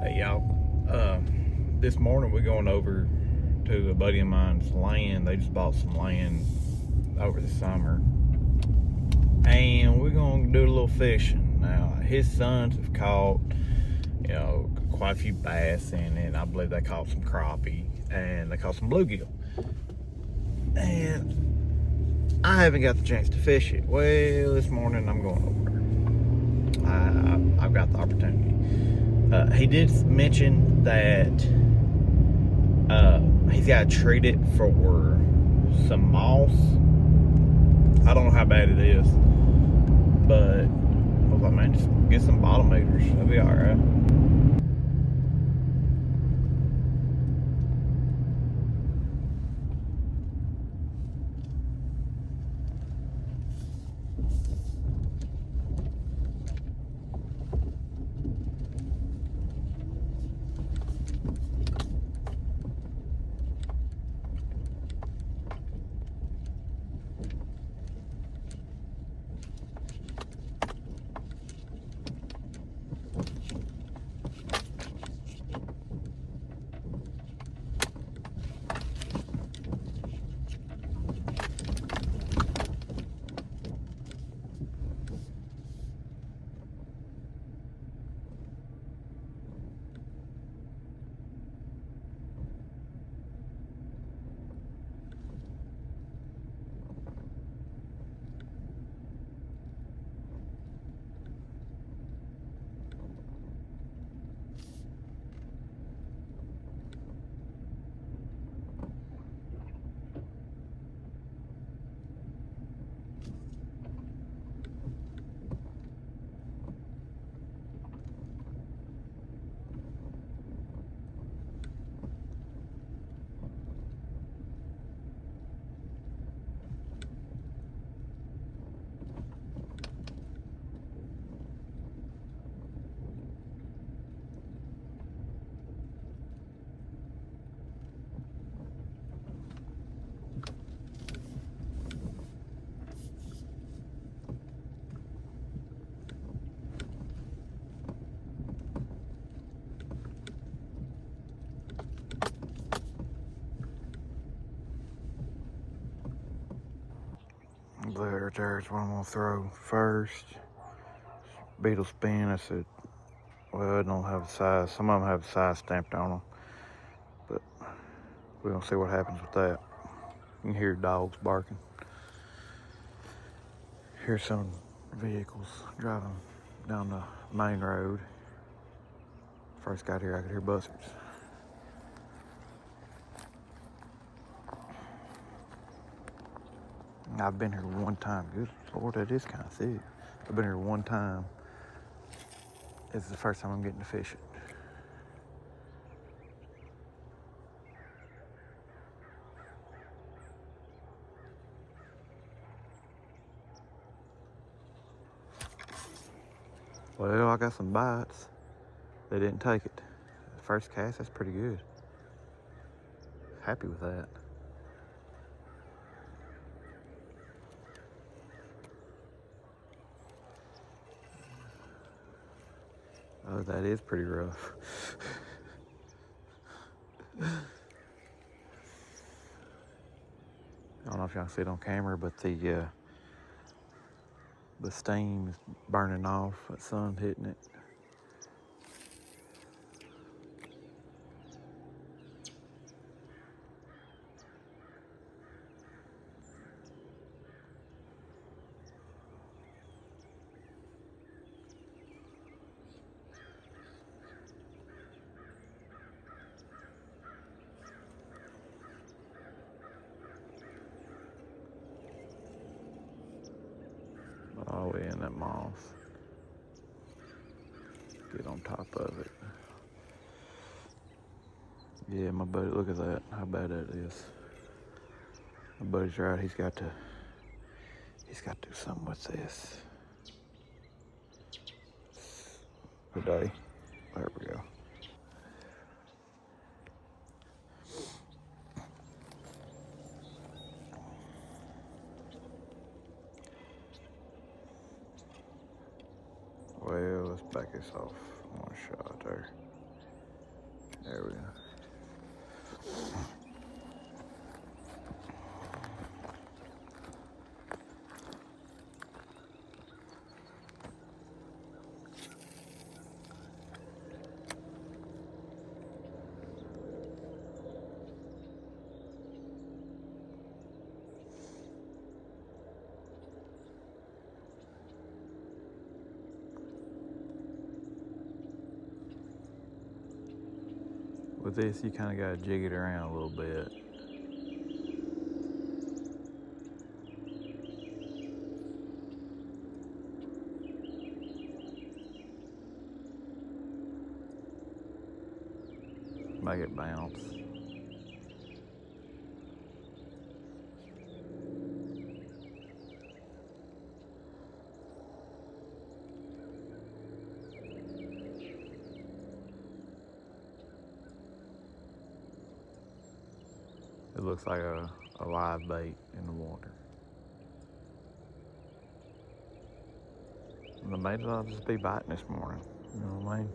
Hey y'all, this morning we're going over to a buddy of mine's land. They just bought some land over the summer, and we're going to do a little fishing. Now, his sons have caught, quite a few bass in it. I believe they caught some crappie, and they caught some bluegill. And I haven't got the chance to fish it. Well, this morning I'm going over. I've got the opportunity. He did mention that he's got to treat it for some moss. I don't know how bad it is, but I was like, man, just get some bottom meters. That'll be alright. There's what I'm gonna throw first. Beetle spin. I said, well, it don't have a size. Some of them have a size stamped on them, but we're gonna see what happens with that. You can hear dogs barking. Here's some vehicles driving down the main road. First got here, I could hear buzzards. I've been here one time. Good Lord, that is kind of thick. I've been here one time. This is the first time I'm getting to fish it. Well, I got some bites. They didn't take it. The first cast, that's pretty good. Happy with that. Oh, that is pretty rough. I don't know if y'all can see it on camera, but the steam is burning off. The sun's hitting it. All the way in that moss. Get on top of it. Yeah, my buddy, look at that, how bad that is. My buddy's right, he's got to do something with this. Today. There we go. Well, let's back this off one shot there. There we go. With this, you kind of got to jig it around a little bit. Make it bounce. It looks like a live bait in the water. And maybe I'll just be biting this morning. You know what I mean?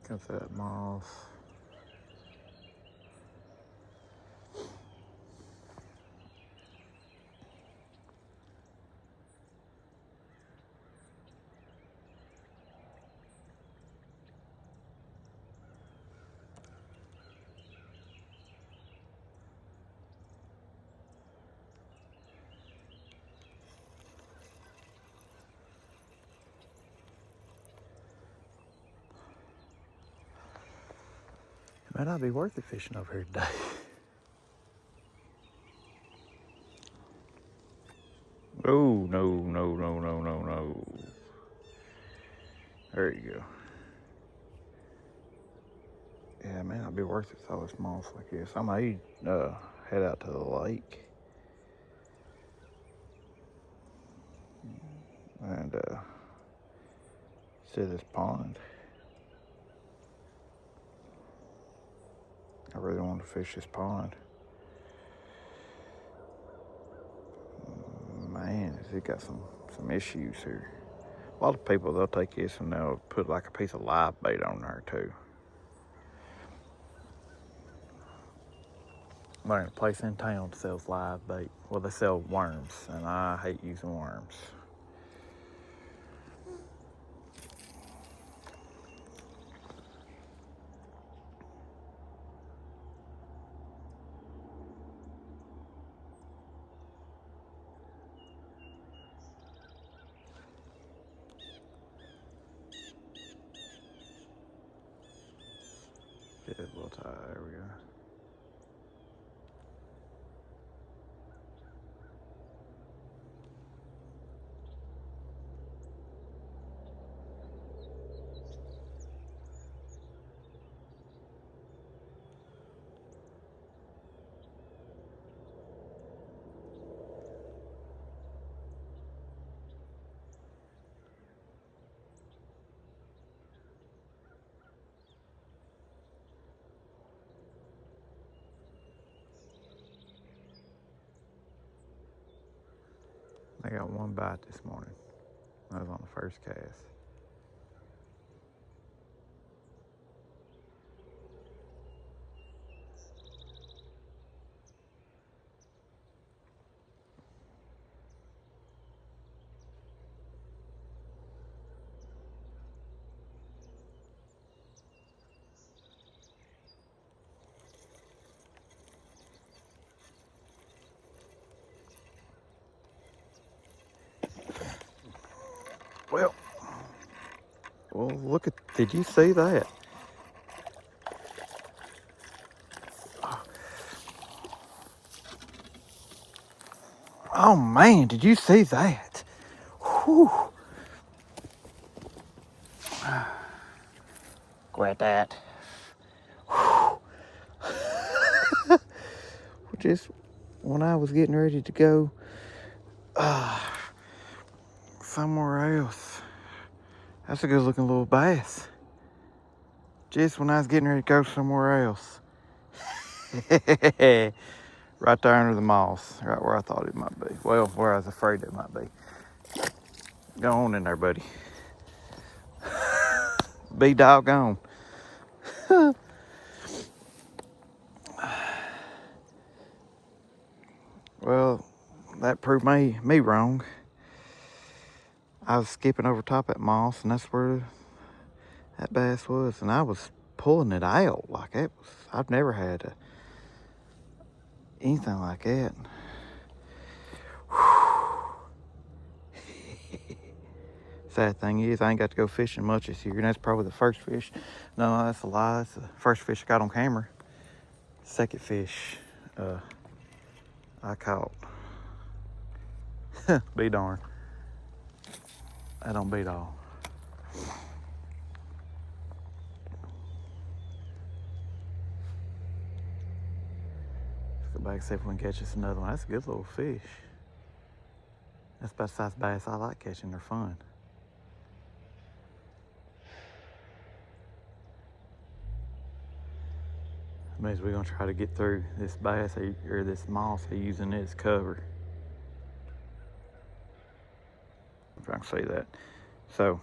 Got that moss. It might not be worth it fishing over here today. Oh, no. There you go. Yeah, it may not be worth it throw this moss like this. I may head out to the lake and see this pond. I really want to fish this pond. Man, has it got some issues here. A lot of people, they'll take this and they'll put like a piece of live bait on there too. We're in a place in town that sells live bait. Well, they sell worms, and I hate using worms. Get it a little tight, there we go. I got one bite this morning. That was on the first cast. Well, look at, did you see that? Oh man, did you see that? Whew. Grab that. Just when I was getting ready to go somewhere else. That's a good looking little bass. Just when I was getting ready to go somewhere else. Right there under the moss, right where I thought it might be. Well, where I was afraid it might be. Go on in there, buddy. Be doggone. Well, that proved me wrong. I was skipping over top that moss, and that's where that bass was, and I was pulling it out like it was. I've never had anything like that. Sad thing is, I ain't got to go fishing much this year, and that's probably the first fish. No, that's a lie. That's the first fish I got on camera. Second fish I caught. Be darn. I don't beat all. Let's go back and see if we can catch us another one. That's a good little fish. That's about the size bass I like catching. They're fun. Means we're gonna try to get through this bass or this moss using it as cover. If I can say that. So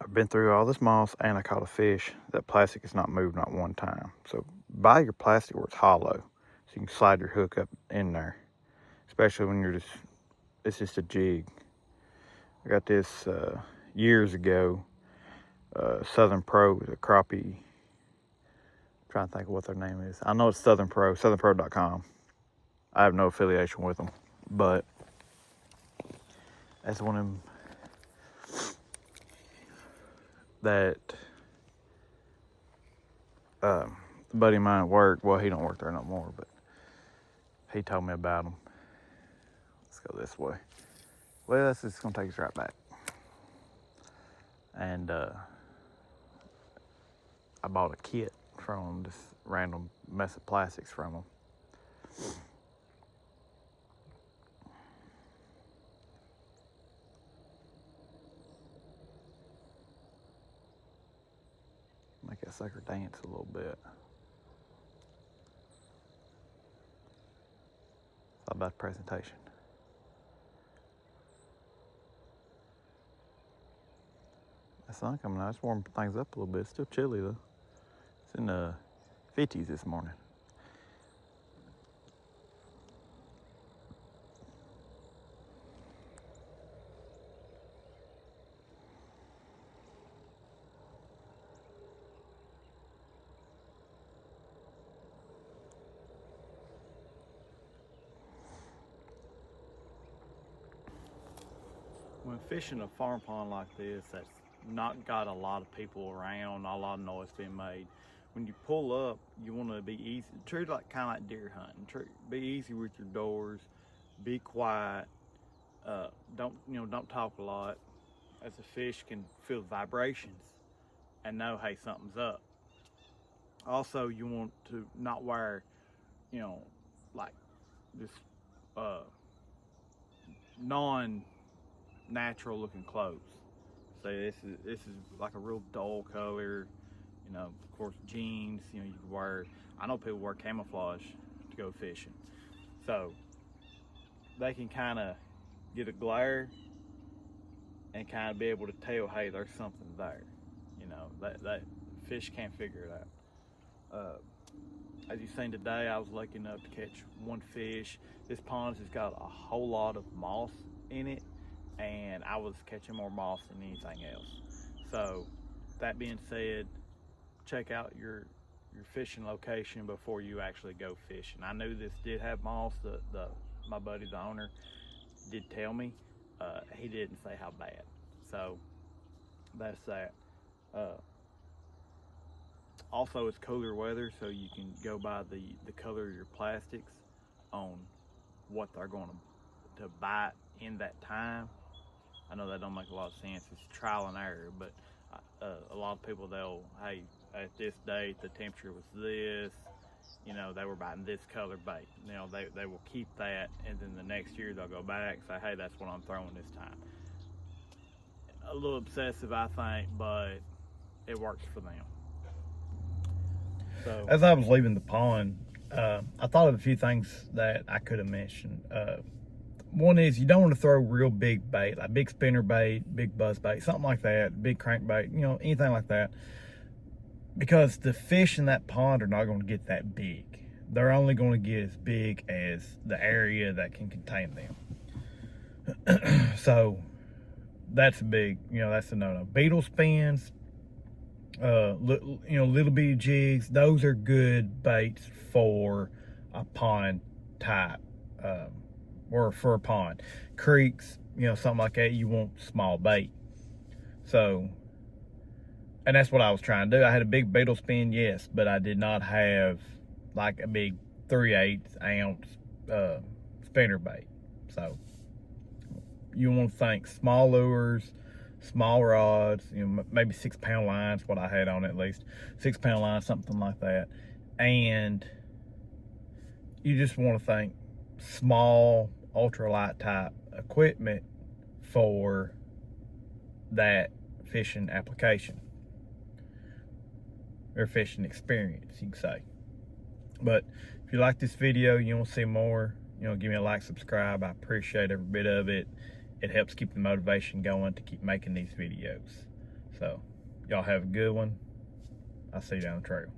I've been through all this moss and I caught a fish. That plastic has not moved not one time. So buy your plastic where it's hollow, so you can slide your hook up in there. Especially when it's just a jig. I got this years ago. Southern Pro was a crappie. I'm trying to think of what their name is. I know it's Southern Pro, southernpro.com. I have no affiliation with them, but that's one of them that a buddy of mine at work, well, he don't work there no more, but he told me about them. Let's go this way. Well, that's just gonna take us right back. And I bought a kit from them, just random mess of plastics from them. Make that sucker dance a little bit. It's all about the presentation. The sun coming out, it's warming things up a little bit. It's still chilly though. It's in the 50s this morning. When fishing a farm pond like this, that's not got a lot of people around, not a lot of noise being made. When you pull up, you want to be easy. Treat it like kind of like deer hunting. Be easy with your doors. Be quiet. Don't talk a lot, as the fish can feel the vibrations and know, hey, something's up. Also, you want to not wear, like this non-natural looking clothes. Say this is like a real dull color. Of course, jeans. You can wear. I know people wear camouflage to go fishing, so they can kind of get a glare and kind of be able to tell, hey, there's something there. That fish can't figure it out. As you've seen today, I was lucky enough to catch one fish. This pond has got a whole lot of moss in it, and I was catching more moss than anything else. So that being said, check out your fishing location before you actually go fishing. I knew this did have moss. My buddy, the owner, did tell me. He didn't say how bad. So that's that. Also, it's cooler weather, so you can go by the color of your plastics on what they're going to bite in that time. I know that don't make a lot of sense. It's trial and error, but a lot of people, hey, at this date, the temperature was this, you know, they were biting this color bait. You know, they will keep that, and then the next year they'll go back and say, hey, that's what I'm throwing this time. A little obsessive, I think, but it works for them. So, as I was leaving the pond, I thought of a few things that I could have mentioned. One is, you don't want to throw real big bait, like big spinner bait, big buzz bait, something like that, big crankbait, you know, anything like that, because the fish in that pond are not going to get that big. They're only going to get as big as the area that can contain them. So that's a big, you know, that's a no-no. Beetle spins, little bitty jigs, those are good baits for a pond type, or for a pond. Creeks, you know, something like that, you want small bait. So, and that's what I was trying to do. I had a big beetle spin, yes, but I did not have like a big 3/8 ounce spinner bait. So you want to think small lures, small rods, you know, maybe 6 pound lines, what I had on at least, 6 pound lines, something like that. And you just want to think small, ultralight type equipment for that fishing application, or fishing experience, you can say. But if you like this video, you want to see more, you know, give me a like, subscribe. I appreciate every bit of it. It helps keep the motivation going to keep making these videos. So y'all have a good one. I'll see you down the trail.